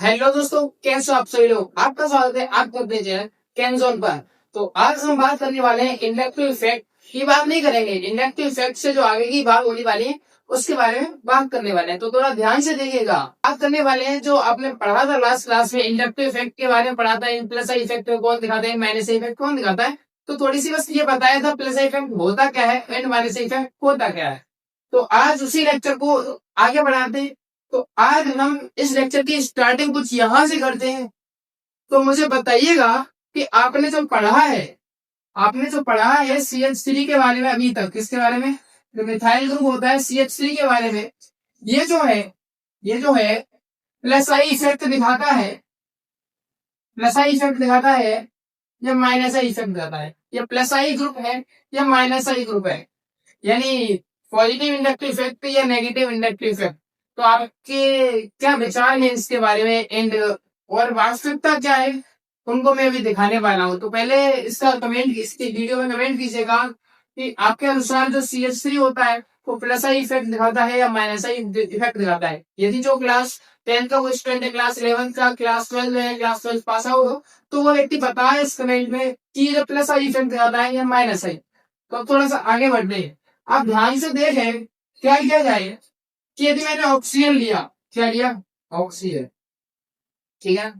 Hello दोस्तों, कैसे हो आप सभी लोग। आपका स्वागत है आपके अपने चैनल कैनजोन पर। तो आज हम बात करने वाले हैं इंडक्टिव इफेक्ट की। बात नहीं करेंगे, इंडक्टिव इफेक्ट से जो आगे की बात होने वाली है उसके बारे में बात करने वाले हैं। तो थोड़ा ध्यान से देखिएगा। बात करने वाले हैं जो आपने पढ़ा था लास्ट क्लास में, इंडक्टिव इफेक्ट के बारे में पढ़ा था। प्लस इफेक्ट कौन दिखाता है, माइनस इफेक्ट कौन दिखाता है। तो थोड़ी सी बस ये बताया था प्लस इफेक्ट होता क्या है एंड माइनस इफेक्ट होता क्या है। तो आज उसी लेक्चर को आगे बढ़ाते हैं। तो आज हम इस लेक्चर की स्टार्टिंग कुछ यहां से करते हैं। तो मुझे बताइएगा कि आपने जो पढ़ा है CH3 के बारे में अभी तक, किसके बारे में, जो मिथाइल ग्रुप होता है CH3 के बारे में। ये जो है प्लस आई इफेक्ट दिखाता है, प्लस आई इफेक्ट दिखाता है या माइनस आई इफेक्ट दिखाता है। ये प्लस आई ग्रुप है या माइनस आई ग्रुप है, यानी पॉजिटिव इंडक्टिव इफेक्ट या नेगेटिव इंडक्टिव इफेक्ट। तो आपके क्या विचार है इसके बारे में एंड और वास्तविकता क्या है, उनको मैं अभी दिखाने वाला हूँ। तो पहले इसका कमेंट, इसकी वीडियो में कमेंट कीजिएगा कि आपके अनुसार जो CH3 होता है वो प्लस आई इफेक्ट दिखाता है या माइनस आई इफेक्ट दिखाता है। यदि जो क्लास 10 का कोई स्टूडेंट है, क्लास 11 का, क्लास 12 है, क्लास 12 पास आउट हो, तो वो व्यक्ति बताए इस कमेंट में कि ये प्लस आई इफेक्ट दिखाता है या माइनस आई। तो अब थोड़ा सा आगे बढ़ते हैं। आप ध्यान से देखें क्या किया जाए कि यदि मैंने ऑक्सीजन लिया, क्या लिया, ऑक्सीजन, ठीक है,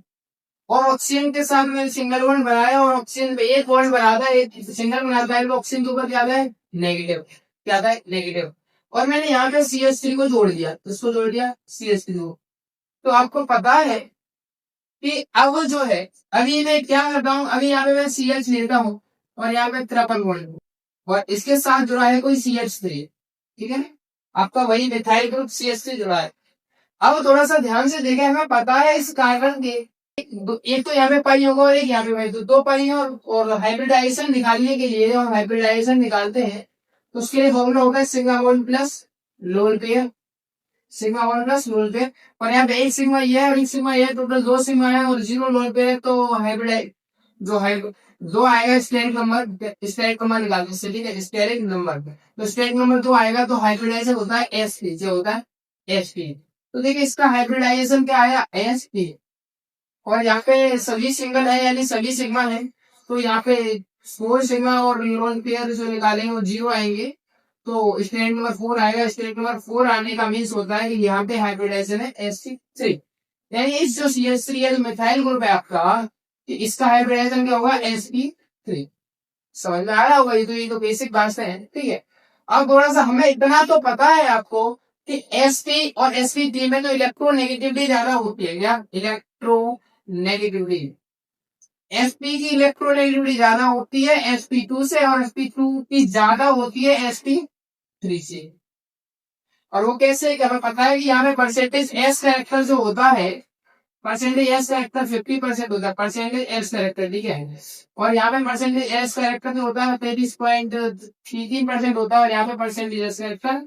और ऑक्सीजन के साथ मैंने सिंगल बॉन्ड बनाया और ऑक्सीजन पे एक बॉन्ड बनाता है, एक सिंगल बनाता है, तो ऑक्सीजन के ऊपर क्या आता है, नेगेटिव, क्या आता है, नेगेटिव। और मैंने यहाँ पे CH3 को जोड़ दिया, इसको जोड़ दिया CH3 को। तो आपको पता है कि अब जो है, अभी मैं क्या करता हूँ, अभी यहाँ पे मैं CH लेता हूँ और यहाँ पे ट्रिपल बॉन्ड और इसके साथ जुड़ा है कोई CH3, ठीक है। आपका वही मिथाइल ग्रुप CH3 जुड़ा है। अब थोड़ा सा ध्यान से देखें, हमें पता है इस कार्बन के एक तो यहाँ पे पाई होगा और एक यहाँ पे पाई, तो दो पाई है। और हाइब्रिडाइजेशन निकालने के लिए, हम हाइब्रिडाइजेशन निकालते हैं तो उसके लिए फॉर्मूला होगा sigma bond plus lone pair, sigma bond plus lone pair. और यहाँ पे एक सिग्मा ये है और एक सिग्मा ये है, टोटल दो सिग्मा है और जीरो लोन पेयर है। तो हाइब्रिडाइज जो है दो आएगा, स्टेरिक नंबर निकालते हैं, ठीक है, स्टेरिक नंबर। तो स्टेरिक नंबर दो आएगा तो हाइब्रिडाइजेशन होता है SP, जो होता है SP। तो देखिए इसका हाइब्रिडाइजेशन क्या आया, SP। और यहाँ पे सभी सिंगल है यानी सभी सिग्मा है, तो यहाँ पे फोर सिग्मा और लोन पेयर जो निकालेंगे वो जीरो आएंगे। तो स्टेट नंबर 4 आएगा। स्टेट नंबर 4 आने का मीन्स होता है कि यहाँ पे हाइब्रिडाइजेशन है sp3, यानी इस जो CH3 है, जो मिथाइल ग्रुप है आपका, इसका हाइब्रिडाइजेशन क्या होगा, sp3। समझ में आ रहा होगा, ये तो बेसिक बात है, ठीक है। अब थोड़ा सा हमें इतना तो पता है आपको कि sp और sp3 में तो इलेक्ट्रोनेगेटिविटी ज्यादा होती है, क्या, इलेक्ट्रोनेगेटिविटी। sp की इलेक्ट्रोनेगेटिविटी ज्यादा होती है sp2 से और sp2 की ज्यादा होती है sp3 से। और वो कैसे, हमें पता है कि यहाँ पे परसेंटेज S कैरेक्टर जो होता है, परसेंटेज S कैरेक्टर 50% होता है, परसेंटेज S कैरेक्टर, ठीक है। और यहाँ पे परसेंटेज S कैरेक्टर जो होता है 33.33% होता है और यहाँ पे परसेंटेज S कैरेक्टर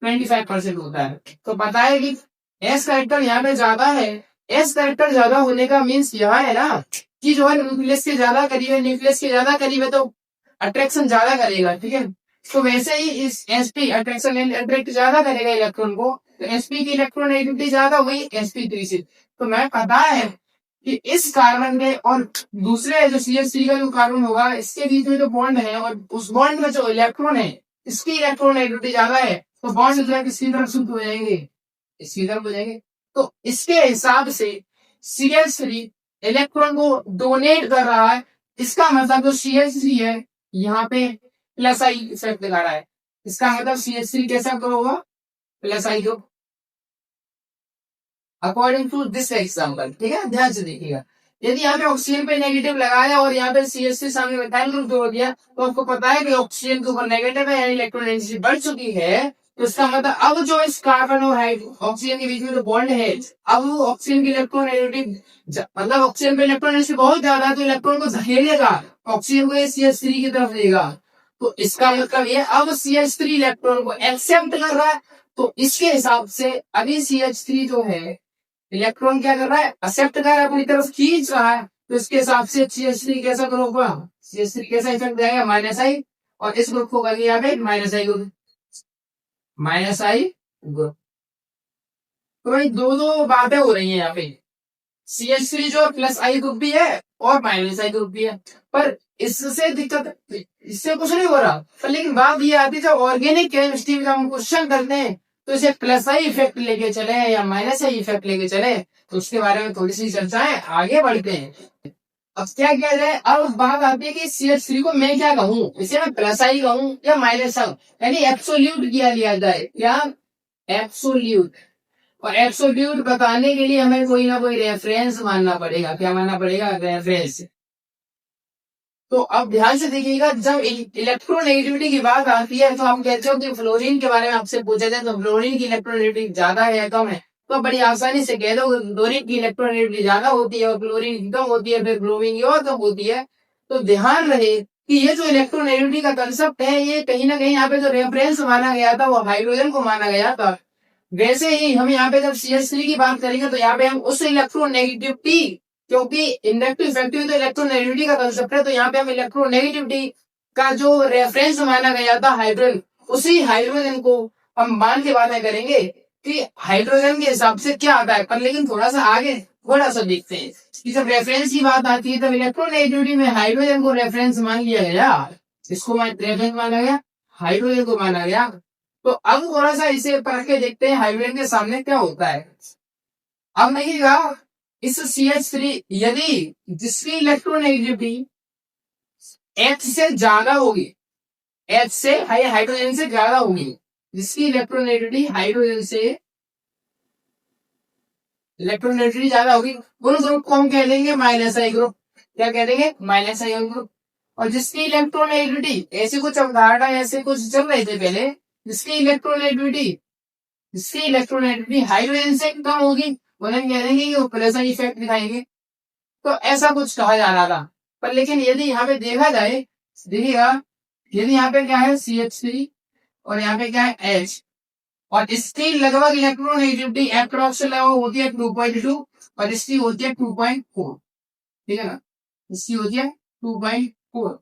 25% होता है। तो पता है कि S कैरेक्टर यहाँ पे ज्यादा है। S कैरेक्टर ज्यादा होने का मीन्स यह है ना कि जो है न्यूक्लियस के ज्यादा करीब है, न्यूक्लियस के ज्यादा करीब है तो अट्रैक्शन ज्यादा करेगा, ठीक है। तो वैसे ही इस sp अट्रैक्शन अट्रैक्ट ज्यादा करेगा इलेक्ट्रॉन को, तो sp की इलेक्ट्रोनेगेटिविटी ज्यादा हुई sp3 से। तो मैं पता है कि इस कार्बन के और दूसरे जो CH3 का जो कार्बन होगा, इसके बीच में जो बॉन्ड है और उस बॉन्ड में जो इलेक्ट्रॉन है, इसकी इलेक्ट्रोनेगेटिविटी ज्यादा है, तो बॉन्ड जो है किसकी तरफ शिफ्ट हो जाएंगे, इसकी तरफ हो जाएंगे। तो इसके हिसाब से CH3 इलेक्ट्रॉन को डोनेट कर रहा है। इसका मतलब जो CH3 है यहाँ पे प्लस आई इफेक्ट दिखा रहा है। इसका मतलब CH3 कैसा होगा, plus I group, according to this example, ठीक है। ध्यान से देखिएगा, यदि यहाँ पे ऑक्सीजन पे नेगेटिव लगाया और यहाँ पे CH3 सामने मिथाइल ग्रुप जोड़ दिया, तो आपको पता है कि ऑक्सीजन के ऊपर नेगेटिव है यानी इलेक्ट्रोनेगेटिविटी बढ़ चुकी है। तो इसका मतलब अब जो इस कार्बन और ऑक्सीजन के बीच में जो बॉन्ड है, अब ऑक्सीजन की इलेक्ट्रोनेगेटिव, मतलब ऑक्सीजन पे इलेक्ट्रोनेगेटिविटी बहुत ज्यादा है तो इलेक्ट्रॉन को धकेलेगा, ऑक्सीजन को CH3 की तरफ देगा। तो इसका मतलब ये अब CH3 इलेक्ट्रॉन को एक्सेप्ट कर रहा है। तो इसके हिसाब से अभी CH3 जो है इलेक्ट्रॉन क्या कर रहा है, एक्सेप्ट कर रहा है, अपनी तरफ खींच रहा है। तो इसके हिसाब से CH3 कैसा ग्रुप होगा, CH3 कैसा इफेक्ट जाएगा, माइनस आई। और इस ग्रुप को करेंगे यहाँ पे माइनस आई ग्रुप, माइनस आई ग्रुप। तो भाई दो बातें हो रही है यहाँ पे। CH3 जो प्लस आई ग्रुप भी है और माइनस आई ग्रुप भी है, पर इससे दिक्कत, इससे कुछ नहीं हो रहा। पर लेकिन बात ये आती है जब ऑर्गेनिक केमिस्ट्री में हम क्वेश्चन करते हैं तो इसे प्लस आई इफेक्ट लेके चले या माइनस आई इफेक्ट लेके चले, तो उसके बारे में थोड़ी सी चर्चाएं आगे बढ़ते हैं। अब क्या किया जाए, अब बात आती है कि CH3 को मैं क्या कहूँ, इसे मैं प्लस आई कहूँ या माइनस आई, यानी एब्सोल्यूट किया लिया जाए, क्या एब्सोल्यूट। और एब्सोल्यूट बताने के लिए हमें कोई ना कोई रेफरेंस मानना पड़ेगा। क्या मानना पड़ेगा? रेफरेंस। तो अब ध्यान से देखिएगा, जब इलेक्ट्रोनेगेटिविटी की बात आती है तो हम कहते हो कि फ्लोरीन के बारे में आपसे पूछा जाए तो फ्लोरीन की इलेक्ट्रोनेगेटिविटी ज्यादा है या कम है, तो बड़ी आसानी से कह दो फ्लोरीन की इलेक्ट्रोनेगेटिविटी ज्यादा होती है और फ्लोरीन की कम होती है, फिर ब्रोमीन की और कम होती है। तो ध्यान रहे कि ये जो इलेक्ट्रोनेगेटिविटी का कंसेप्ट है, ये कहीं ना कहीं यहाँ पे जो रेफरेंस माना गया था वो हाइड्रोजन को माना गया था। वैसे ही हम यहाँ पे जब CH3 की बात करेंगे तो यहाँ पे हम उस इलेक्ट्रोनेगेटिविटी, क्योंकि इंडक्टिव इफेक्टिव तो इलेक्ट्रोनेगेटिविटी का कंसेप्ट है, तो यहाँ पे हम इलेक्ट्रोनेगेटिविटी का जो रेफरेंस माना गया था हाइड्रोजन, उसी हाइड्रोजन को हम मान के बातें करेंगे कि हाइड्रोजन के हिसाब से क्या आता है। पर लेकिन थोड़ा सा आगे थोड़ा सा देखते हैं कि जब रेफरेंस की बात आती है तब इलेक्ट्रोनेगेटिविटी में हाइड्रोजन को रेफरेंस मान लिया गया, इसको रेफरेंस माना गया, हाइड्रोजन को माना गया। तो अब थोड़ा सा इसे परख के देखते हैं हाइड्रोजन के सामने क्या होता है। अब देखिएगा, इस CH3 यदि जिसकी इलेक्ट्रोनेगेटिविटी H से ज्यादा होगी, H से हाइड्रोजन से ज्यादा होगी, जिसकी इलेक्ट्रोनेगेटिविटी हाइड्रोजन से इलेक्ट्रोनेगेटिविटी ज्यादा होगी, उन ग्रुप को हम कह देंगे माइनस आई ग्रुप। क्या कह देंगे? माइनस आई ग्रुप। और जिसकी इलेक्ट्रोनेगेटिविटी, ऐसे कुछ अवधारणा ऐसे कुछ चल रहे थे पहले, जिसकी इलेक्ट्रोनेगेटिविटी हाइड्रोजन से कम होगी, उन्हें कह देंगे कि वो प्लस आई इफेक्ट दिखाएंगे। तो ऐसा कुछ कहा जा रहा था। पर लेकिन यदि यहाँ पे देखा जाए, देखिएगा, यदि यहाँ पे क्या है CH3 और यहाँ पे क्या है H, और इसकी लगभग इलेक्ट्रोनेगेटिविटी अप्रॉक्स होती है 2.2 और इसकी होती है 2.4, ठीक है ना, इसकी होती है 2.4।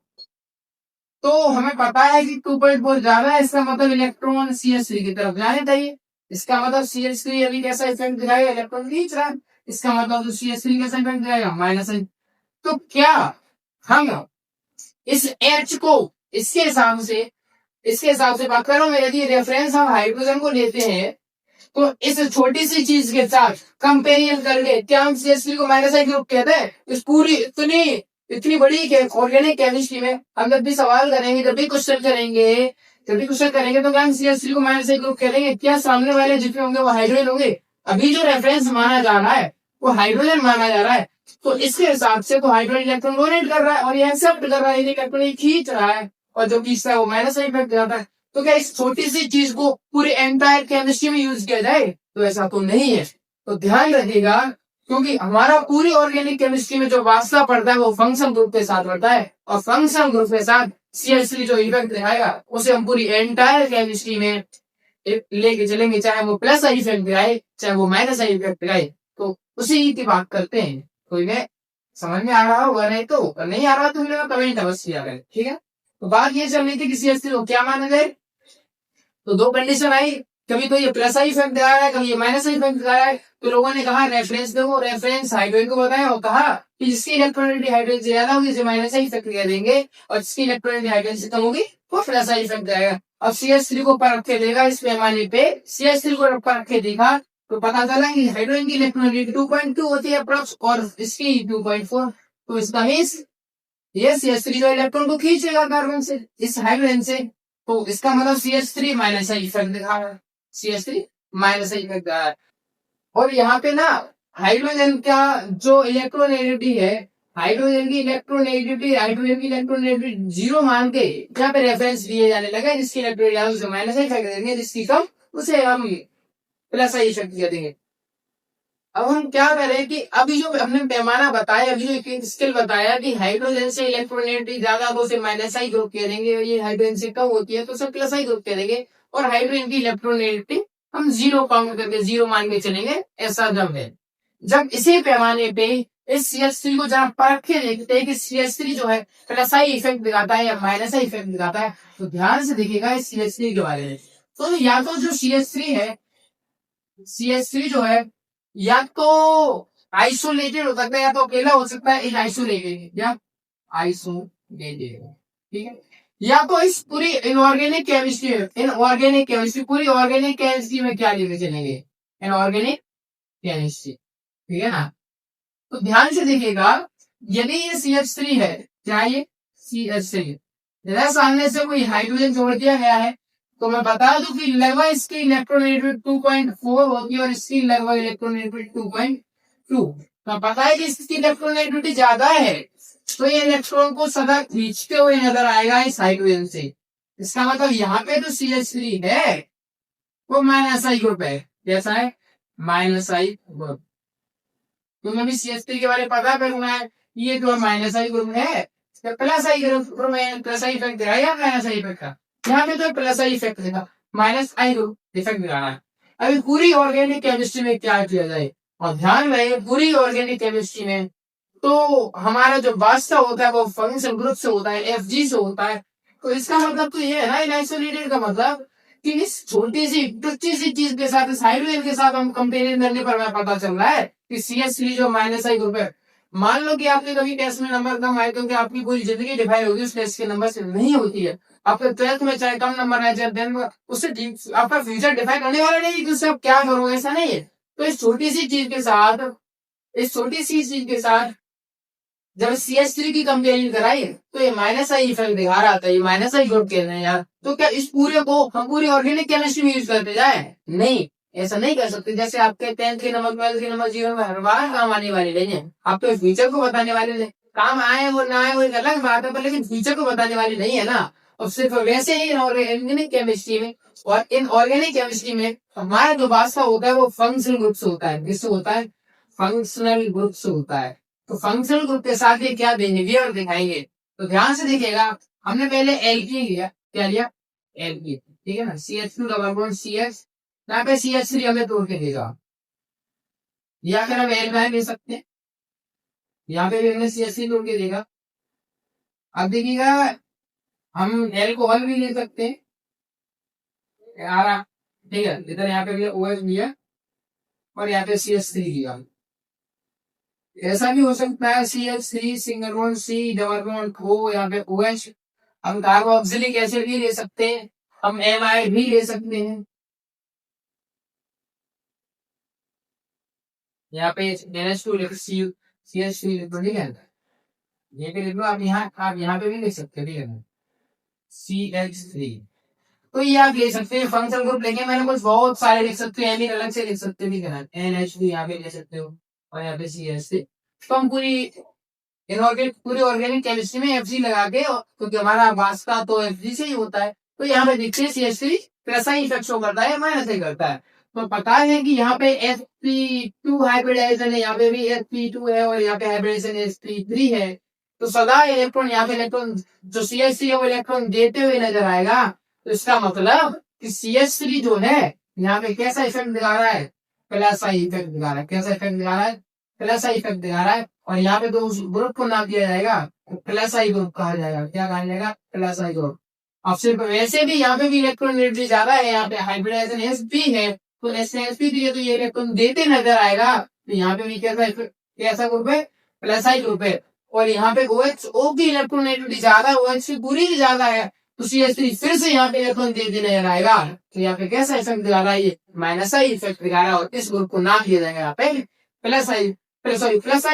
तो हमें पता है कि 2.4 ज्यादा है, इसका मतलब इलेक्ट्रॉन CH3 की तरफ जाने चाहिए। इसका मतलब CH3 अभी कैसा इफेक्ट दिखाएगा? इलेक्ट्रॉन खींच रहा है। इसका मतलब CH3 कैसा इफेक्ट दिखाएगा? माइनस आई। तो क्या हम इस H को इसके हिसाब से बात करो, यदि रेफरेंस हम हाइड्रोजन को लेते हैं तो इस छोटी सी चीज के साथ कंपेरिजन करके क्या हम CH3 को माइनस आई ग्रुप कहते हैं? इस पूरी इतनी बड़ी ऑर्गेनिक केमिस्ट्री में हम जब भी सवाल करेंगे, जब भी क्वेश्चन करेंगे तो क्या हम CH3 को माइनस आई ग्रुप कहेंगे? क्या सामने वाले जितने होंगे वो हाइड्रोजन होंगे? अभी जो रेफरेंस माना जा रहा है वो हाइड्रोजन माना जा रहा है, तो इसके हिसाब से तो हाइड्रोजन इलेक्ट्रॉन डोनेट कर रहा है और ये एक्सेप्ट कर रहा है, इलेक्ट्रॉन खींच रहा है, और जो खींचता है वो माइनस आई इफेक्ट जाता है। तो क्या इस छोटी सी चीज को पूरी एंटायर केमिस्ट्री में यूज किया जाए? तो ऐसा तो नहीं है। तो ध्यान रखिएगा, क्योंकि हमारा पूरी ऑर्गेनिक केमिस्ट्री में जो वास्ता पड़ता है वो फंक्शन ग्रुप के साथ पड़ता है, और फंक्शन ग्रुप के साथ CH3 जो इफेक्ट दिखाएगा उसे हम पूरी एंटायर केमिस्ट्री में लेके चलेंगे, चाहे वो प्लस आई इफेक्ट दिखाए चाहे वो माइनस आई इफेक्ट दिखाए। तो उसी की बात करते हैं। कोई में समझ में आ रहा होगा, नहीं तो नहीं आ रहा तो कमेंट अवश्य किया करें, ठीक है। तो बात ये चल रही थी कि CH3 को क्या माना जाए, तो दो कंडीशन आई, कभी तो ये प्लस आई इफेक्ट दिखा रहा है, कभी ये माइनस आई इफेक्ट दिखा रहा है। तो लोगों ने कहा रेफरेंस देखो, रेफरेंस हाइड्रोजन को बताया और कहा कि जिसकी इलेक्ट्रोनेगेटिविटी हाइड्रोजन से ज्यादा होगी उसे माइनस आई इफेक्ट कह देंगे, और जिसकी इलेक्ट्रोनेगेटिविटी हाइड्रोजन से कम होगी वो प्लस आई इफेक्ट आएगा। अब CH3 को परख के देखा इस पैमाने पे, CH3 को परख के देखा तो पता चला कि हाइड्रोजन की इलेक्ट्रोनेगेटिविटी 2.2 होती है अप्रॉक्स और इसकी 2.4। तो इसका मींस ये CH3 जो इलेक्ट्रॉन को खींचेगा कार्बन से, इस हाइड्रोजन से, तो इसका मतलब CH3 माइनस आई इफेक्ट दिखा रहा है, CH3 माइनस आई इफेक्ट दिखा रहा है। और यहाँ पे ना हाइड्रोजन का जो इलेक्ट्रोनेगेटिविटी है, हाइड्रोजन की इलेक्ट्रोनेगेटिविटी जीरो मान के यहाँ पे रेफरेंस दिए जाने लगे, जिसकी इलेक्ट्रोनेगेटिविटी उसे माइनस आई इफेक्ट देंगे, जिसकी कम उसे हम प्लस आई इफेक्ट देंगे। अब हम क्या करें कि अभी जो हमने पैमाना बताया, अभी जो स्केल बताया कि हाइड्रोजन से इलेक्ट्रोनेगेटिविटी ज्यादा तो उसे माइनस आई ग्रुप कह देंगे, और ये हाइड्रोजन से कम होती है तो उसे प्लस आई ग्रुप कह देंगे, और हाइड्रोजन की इलेक्ट्रोनेगेटिविटी हम जीरो काउंट करके जीरो मान के चलेंगे। ऐसा जब है, जब इसी पैमाने पे इस CH3 को जहाँ परख के देखते हैं कि CH3 जो है प्लस आई इफेक्ट दिखाता है या माइनस आई इफेक्ट दिखाता है, तो ध्यान से देखिएगा इस CH3 के बारे में। तो या तो जो CH3 है, CH3 जो है या तो आइसोलेटेड हो सकता है, या तो अकेला हो सकता है, इन आइसोलेटेड या आइसोलेटेड, ठीक है। या तो इस पूरी इनऑर्गेनिक केमिस्ट्री पूरी ऑर्गेनिक केमिस्ट्री में क्या लेके चलेंगे, इनऑर्गेनिक केमिस्ट्री, ठीक है ना। तो ध्यान से देखिएगा, यदि ये CH3 है, क्या ये CH3, सामने से कोई हाइड्रोजन जोड़ दिया गया है, तो मैं बता दूं कि लगभग इसकी इलेक्ट्रोनेगेटिविटी 2.4 होती है और इसकी लगभग इलेक्ट्रोनेगेटिविटी 2.2। तो पता है कि इसकी इलेक्ट्रोनेगेटिविटी ज्यादा है, तो ये इलेक्ट्रॉन को सदा खींचते हुए नजर आएगा इस हाइड्रोजन से। इसका मतलब यहाँ पे जो CH3 है वो माइनस आई ग्रुप है, कैसा है, माइनस आई ग्रुप। तुम्हें भी CH3 के बारे में पता करूंगा, ये जो माइनस आई ग्रुप है, प्लस आई ग्रुप में प्लस आई इफेक्ट दिखाया या माइनस आई इफेक्ट का, यहाँ पे तो प्लस आई इफेक्ट दिखा, माइनस आई ग्रुप इफेक्ट दिखाना है। अभी पूरी ऑर्गेनिक केमिस्ट्री में क्या किया जाए, और ध्यान रहे पूरी ऑर्गेनिक केमिस्ट्री में तो हमारा जो वास्तव होता है वो फंक्शन ग्रुप से होता है, FG से होता है। तो इसका मतलब तो ये है ना, आइसोलेटेड का मतलब कि इस छोटी सी टुच्ची सी चीज के साथ, इस हाइड्रोजन के साथ हम कंपेरिजन करने पर हमें पता चल रहा है कि CH3 जो माइनस आई ग्रुप है। मान लो कि आपके कभी टेस्ट में नंबर कम आए, क्योंकि आपकी पूरी जिंदगी डिफाइन होगी उस टेस्ट के नंबर से नहीं होती है। आपके 12th में चाहे कम नंबर आए, चाहे 10th में, उससे आपका फ्यूचर डिफाइन होने वाला नहीं कि उससे आप क्या करोगे, ऐसा नहीं है। तो इस छोटी सी चीज के साथ, जब CH3 की कंपेरिजन कराई तो ये माइनस आई इफेक्ट दिखा रहा था, ये माइनस आई ग्रुप कहते हैं यार। तो क्या इस पूरे को हम पूरी ऑर्गेनिक केमिस्ट्री में यूज करते जाए, नहीं, ऐसा नहीं कर सकते। जैसे आपके 10th के नंबर, 12th के नंबर जीवन में हर बार काम आने वाले नहीं है, आपके फ्यूचर को बताने वाले नहीं। काम आए वो ना आए वो एक अलग बात है, पर लेकिन फ्यूचर को बताने वाले नहीं है ना। और सिर्फ वैसे ही ऑर्गेनिक केमिस्ट्री में, और इन ऑर्गेनिक केमिस्ट्री में हमारा जो वास्तव होता है वो फंक्शनल ग्रुप से होता है। किससे होता है, फंक्शनल ग्रुप से होता है। तो फंक्शनल ग्रुप के साथ ये क्या देंगे और दिखाएंगे। तो ध्यान से देखिएगा, हमने पहले एल्कीन लिया, क्या लिया, एल्कीन, ठीक है ना, CH2 डबल बॉन्ड CH, यहाँ पे CH3 हमें तोड़ के देगा, या फिर हम एल्काइन ले सकते हैं, यहाँ पे भी हमें CH3 तोड़ के देगा। अब देखिएगा, हम एल्कोहल भी ले सकते हैं, ठीक है, इधर यहाँ पे भी OH लिया और यहाँ पे CH3 लिया। ऐसा भी हो सकता है CH3 single bond C double bond O, यहाँ पे OH। हम कार्बोक्सिलिक एसिड भी ले सकते हैं, हम MI भी ले सकते हैं, यहाँ पे NH2 CH3 लिख है, ये भी लिख लो आप यहाँ पे भी लिख सकते हैं, ठीक है, CH3। तो ये आप ले सकते हैं, फंक्शनल ग्रुप लेंगे, मैंने कुछ बहुत सारे लिख सकते हैं, अलग से लिख सकते हैं, ठीक है ना, NH2 यहाँ पे ले सकते हो और यहाँ पे CH3। तो हम पूरी ऑर्गेनिक केमिस्ट्री में FG लगा के, क्योंकि हमारा वास्ता तो FG से ही होता है, तो यहाँ पे देखते हैं CH3 कैसा ही इफेक्ट शो करता है, माइनस ही करता है। तो पता है कि यहाँ पे sp2 हाइब्रिडाइजेशन है, यहाँ पे भी sp2 है और यहाँ पे हाइब्रिडाइजेशन sp3 है। तो सदा इलेक्ट्रॉन, यहाँ पे इलेक्ट्रॉन जो CH3 है वो इलेक्ट्रॉन देते हुए नजर आएगा। तो इसका मतलब कि CH3 जो है यहाँ पे कैसा इफेक्ट दिखा रहा है, प्लस आई इफेक्ट दिखा रहा है। कैसा इफेक्ट दिखा रहा है, प्लस आई इफेक्ट दिखा रहा है। और यहाँ पे तो उस ग्रुप को नाम दिया जाएगा, प्लस आई ग्रुप कहा जाएगा। क्या कहा जाएगा, प्लस आई ग्रुप। अब सिर्फ वैसे भी यहाँ पे भी इलेक्ट्रॉन नेगेटिविटी ज्यादा है, यहाँ पे हाइब्रिडाइजेशन sp है, तो sp3 है, तो ये इलेक्ट्रॉन देते नजर आएगा। तो यहाँ पे भी कैसा ग्रुप है, प्लस आई ग्रुप है। और यहाँ पे OH की इलेक्ट्रॉन नेगेटिविटी ज्यादा है, OH की पूरी ही ज्यादा है, तो CH3 फिर से यहाँ पे इलेक्ट्रॉन देते नजर आएगा। तो यहाँ पे कैसा इफेक्ट दिखा रहा है, ये माइनस आई इफेक्ट दिखा रहा है, और इस ग्रुप को नाम दिया जाएगा यहाँ पे प्लस आई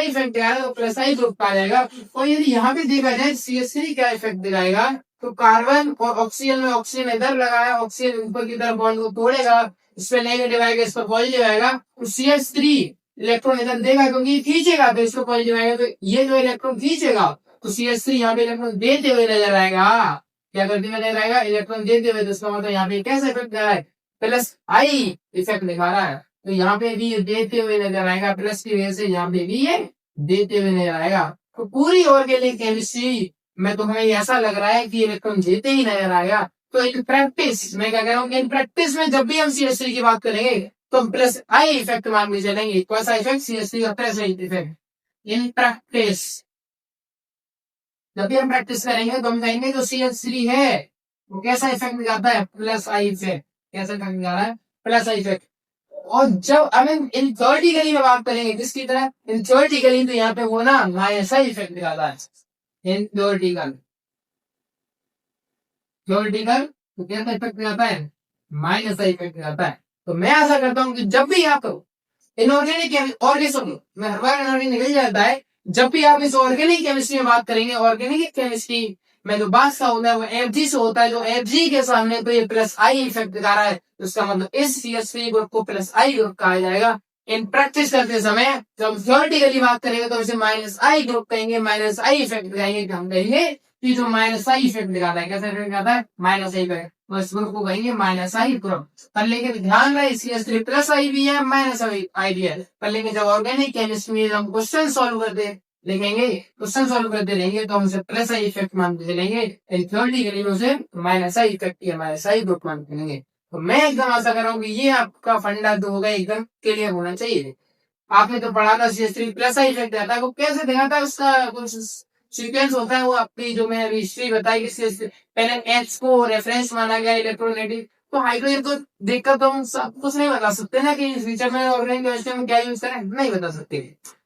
इफेक्ट दिखाएगा, तो प्लस आई ग्रुप का जाएगा। और यदि यहाँ पे देखा जाए CH3 क्या इफेक्ट दिखाएगा, तो कार्बन और ऑक्सीजन में, ऑक्सीजन इधर लगाया, ऑक्सीजन ऊपर की तरफ बॉन्ड को तोड़ेगा, इस पे नेगेटिव आएगा, इस पर पॉजिटिव आएगा, तो CH3 इलेक्ट्रॉन इधर देगा, क्योंकि खींचेगा तो इसको पॉजिटिव आएगा, तो ये जो इलेक्ट्रॉन खींचेगा तो CH3 यहाँ पे इलेक्ट्रॉन देते हुए नजर आएगा। क्या करते हुए नजर आएगा, इलेक्ट्रॉन देते हुए। तो इसका मतलब यहाँ पे कैसा इफेक्ट दिखा रहा है, प्लस आई इफेक्ट दिखा रहा है। तो यहाँ पे भी ये देते हुए नजर आएगा, प्लस की वजह से यहाँ पे भी ये देते हुए नजर आएगा। तो पूरी ऑर्गेनिक केमिस्ट्री में तो हमें ऐसा लग रहा है कि इलेक्ट्रॉन देते ही नजर आएगा। तो इन प्रैक्टिस, मैं क्या कह रहा हूँ, इन प्रैक्टिस में जब भी हम CH3 की बात करेंगे तो हम प्लस आई इफेक्ट मान के चलेंगे। कौन सा इफेक्ट, CH3 का plus I effect. In practice जब भी हम प्रैक्टिस करेंगे तो हम कहेंगे जो CH3 है वो कैसा इफेक्ट दिखाता है, प्लस आई इफेक्ट। कैसा इफेक्ट दिखा रहा है, प्लस आई इफेक्ट। और जब हम इन थ्योरेटिकली में बात करेंगे किसकी तरह, इन थ्योरेटिकली, तो यहाँ पे वो ना माइनस आई इफेक्ट दिखाता है। इन थ्योरेटिकल तो कैसा इफेक्ट दिखाता है, माइनस आई इफेक्ट दिखाता है। तो मैं ऐसा करता हूँ कि जब भी आप इनऑर्गेनिक ऑर्गेनिज्म में हर बार इनऑर्गेनिक निकल जाता है, जब भी आप इस ऑर्गेनिक केमिस्ट्री में बात करेंगे, ऑर्गेनिक केमिस्ट्री में जो बात का होता है वो एफजी से होता है, जो एफजी के सामने तो ये प्लस आई इफेक्ट दिखा रहा है, तो इसका मतलब इस CH3 ग्रुप को प्लस आई ग्रुप कहा जाएगा। इन प्रैक्टिस करते समय जब थ्योरेटिकली बात करेंगे तो इसे माइनस आई ग्रुप कहेंगे, माइनस आई इफेक्ट दिखाएंगे, हम कहेंगे कि जो माइनस आई इफेक्ट दिखाता है, कैसे इफेक्ट दिखाता है, माइनस आई इफेक्ट, तो इस ग्रुप को कहेंगे माइनस आई ग्रुप। पर लेकिन ध्यान रहे CH3 प्लस आई भी है, माइनस आई भी है, पर लेकिन जब ऑर्गेनिक केमिस्ट्री में हम क्वेश्चन सॉल्व करते लिखेंगे, क्वेश्चन सॉल्व करते रहेंगे, तो हम उसे प्लस आई इफेक्ट मानते चलेंगे, थ्योरेटिकली उसे माइनस आई इफेक्ट या माइनस आई ग्रुप मानते चलेंगे। तो मैं एकदम आशा कर रहा हूँ कि ये आपका फंडा तो होगा एकदम क्लियर होना चाहिए। आपने तो पढ़ा था CH3 प्लस आई इफेक्ट आता है, वो कैसे दिखाता है, उसका कुछ सीक्वेंस होता है, वो आपकी जो मैं अभी हिस्ट्री बताई कि पहले H को रेफरेंस माना गया इलेक्ट्रोनेगेटिव, तो हाइड्रोजन को देखकर तो हम सब कुछ नहीं बता सकते ना कि फ्यूचर में ऑर्गेनिक केमिस्ट्री में क्या यूज करें, नहीं बता सकते।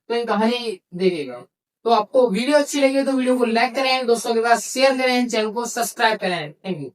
तो ये कहानी देखिएगा। तो आपको वीडियो अच्छी लगी तो वीडियो को लाइक करें, दोस्तों के पास शेयर करें, चैनल को सब्सक्राइब करें। Thank you.